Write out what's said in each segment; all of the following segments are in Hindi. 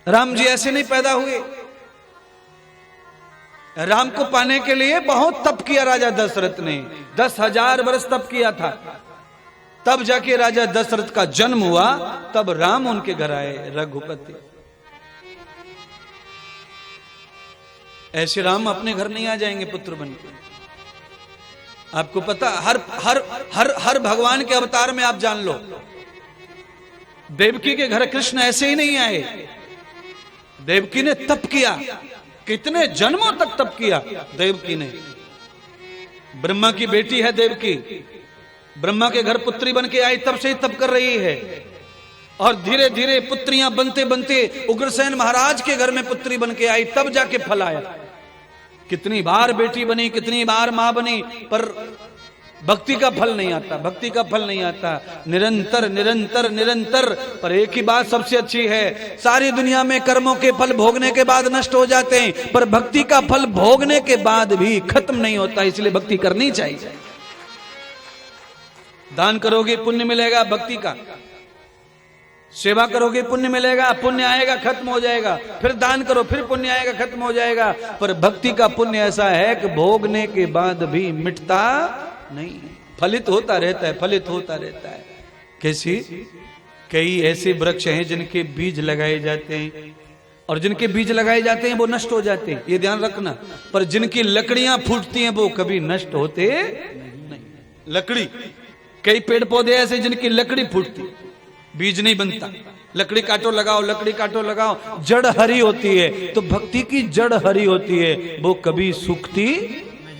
राम जी ऐसे नहीं पैदा हुए। राम को पाने के लिए बहुत तप किया राजा दशरथ ने, 10,000 वर्ष तप किया था, तब जाके राजा दशरथ का जन्म हुआ, तब राम उनके घर आए रघुपति। ऐसे राम अपने घर नहीं आ जाएंगे पुत्र बनके। आपको पता, हर हर हर हर भगवान के अवतार में आप जान लो, देवकी के घर कृष्ण ऐसे ही नहीं आए। देवकी ने तप किया, कितने जन्मों तक तप किया देवकी ने। ब्रह्मा की बेटी है देवकी, ब्रह्मा के घर पुत्री बन के आई, तब से ही तप कर रही है। और धीरे धीरे पुत्रियां बनते बनते उग्रसेन महाराज के घर में पुत्री बन के आई, तब जाके फल आया। कितनी बार बेटी बनी, कितनी बार मां बनी, पर भक्ति का फल नहीं आता, भक्ति का फल नहीं आता। निरंतर निरंतर निरंतर। पर एक ही बात सबसे अच्छी है, सारी दुनिया में कर्मों के फल भोगने के बाद नष्ट हो जाते हैं, पर भक्ति का फल भोगने के बाद भी खत्म नहीं होता। इसलिए भक्ति करनी चाहिए। दान करोगे पुण्य मिलेगा भक्ति का, सेवा करोगे पुण्य मिलेगा, पुण्य आएगा खत्म हो जाएगा, फिर दान करो फिर पुण्य आएगा खत्म हो जाएगा। पर भक्ति का पुण्य ऐसा है कि भोगने के बाद भी मिटता नहीं, फलित होता रहता है, फलित होता रहता है। कैसी कई ऐसे वृक्ष हैं जिनके बीज लगाए जाते हैं, और जिनके बीज लगाए जाते हैं वो नष्ट हो जाते हैं, ये ध्यान रखना। पर जिनकी लकड़ियां फूटती हैं वो कभी नष्ट होते नहीं। लकड़ी, कई पेड़ पौधे ऐसे जिनकी लकड़ी फूटती, बीज नहीं बनता। लकड़ी काटो लगाओ, लकड़ी काटो लगाओ, जड़ हरी होती है। तो भक्ति की जड़ हरी होती है, वो कभी सूखती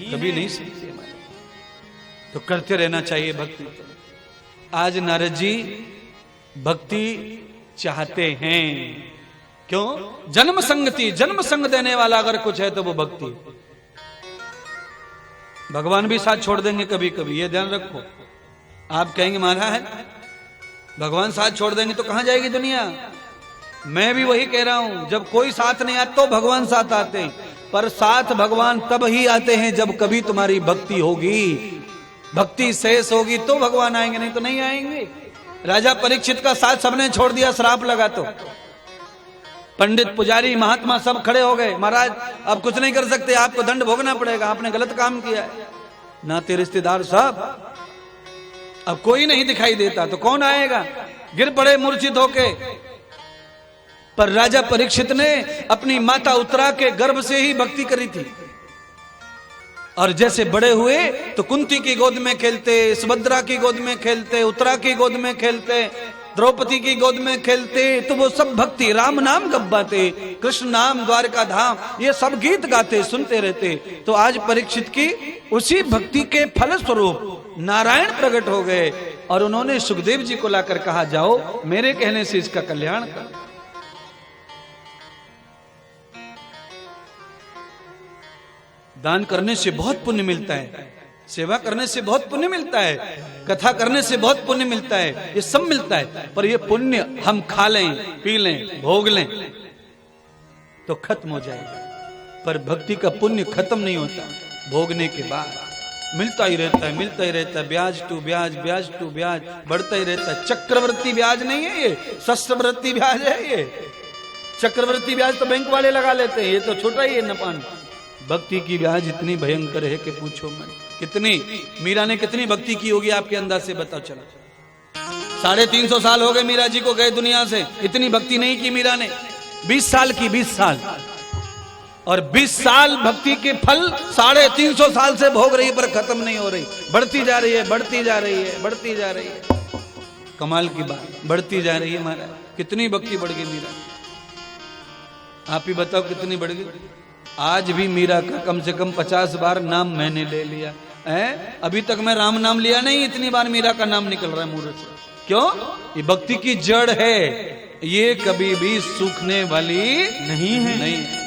कभी नहीं सूखती। तो करते रहना चाहिए भक्ति। आज नारद जी भक्ति चाहते हैं, क्यों? जन्म संगति, जन्म संग देने वाला अगर कुछ है तो वो भक्ति। भगवान भी साथ छोड़ देंगे कभी कभी, ये ध्यान रखो। आप कहेंगे महाराज भगवान साथ छोड़ देंगे तो कहां जाएगी दुनिया? मैं भी वही कह रहा हूं, जब कोई साथ नहीं आता तो भगवान साथ आते हैं, पर साथ भगवान तब ही आते हैं जब कभी तुम्हारी भक्ति होगी, भक्ति शेष होगी तो भगवान आएंगे, नहीं तो नहीं आएंगे। राजा परीक्षित का साथ सबने छोड़ दिया, श्राप लगा तो पंडित पुजारी महात्मा सब खड़े हो गए, महाराज अब कुछ नहीं कर सकते, आपको दंड भोगना पड़ेगा, आपने गलत काम किया है। नाते रिश्तेदार सब, अब कोई नहीं दिखाई देता तो कौन आएगा? गिर पड़े मूर्छित होके। पर राजा परीक्षित ने अपनी माता उत्तरा के गर्भ से ही भक्ति करी थी, और जैसे बड़े हुए तो कुंती की गोद में खेलते, सुभद्रा की गोद में खेलते, उत्तरा की गोद में खेलते, द्रौपदी की गोद में खेलते, तो वो सब भक्ति, राम नाम गब्बाते, कृष्ण नाम द्वारका धाम, ये सब गीत गाते, सुनते रहते। तो आज परीक्षित की उसी भक्ति के फल स्वरूप नारायण प्रकट हो गए, और उन्होंने सुखदेव जी को लाकर कहा, जाओ मेरे कहने से इसका कल्याण कर। दान करने से बहुत पुण्य मिलता है, सेवा करने से बहुत पुण्य मिलता है, कथा करने से बहुत पुण्य मिलता है, ये सब मिलता है। पर ये पुण्य हम खा लें, पी लें, भोग लें तो खत्म हो जाएगा। पर भक्ति का पुण्य खत्म नहीं होता, भोगने के बाद मिलता ही रहता है, मिलता ही रहता है, ब्याज टू ब्याज, ब्याज टू ब्याज बढ़ता ही रहता है। चक्रवर्ती ब्याज नहीं है ये, शस्त्रवृत्ति ब्याज है ये। चक्रवर्ती ब्याज तो बैंक वाले लगा लेते हैं, ये तो छोटा ही है नपान। भक्ति की ब्याज इतनी भयंकर है कि पूछो मत। कितनी मीरा ने कितनी भक्ति की होगी आपके अंदाज से बताओ। चलो 350 साल हो गए मीरा जी को गए दुनिया से, इतनी भक्ति नहीं की मीरा ने। 20 साल की, 20 साल, और 20 साल भक्ति के फल 350 साल से भोग रही, पर खत्म नहीं हो रही, बढ़ती जा रही है, बढ़ती जा रही है, बढ़ती जा रही है। कमाल की बात, बढ़ती जा रही है महाराज। कितनी भक्ति बढ़ गई मीरा, आप ही बताओ कितनी बढ़ गई। आज भी मीरा का कम से कम 50 बार नाम मैंने ले लिया है। अभी तक मैं राम नाम लिया नहीं, इतनी बार मीरा का नाम निकल रहा है मुंह से। क्यों? ये भक्ति की जड़ है, ये कभी भी सूखने वाली नहीं है, नहीं।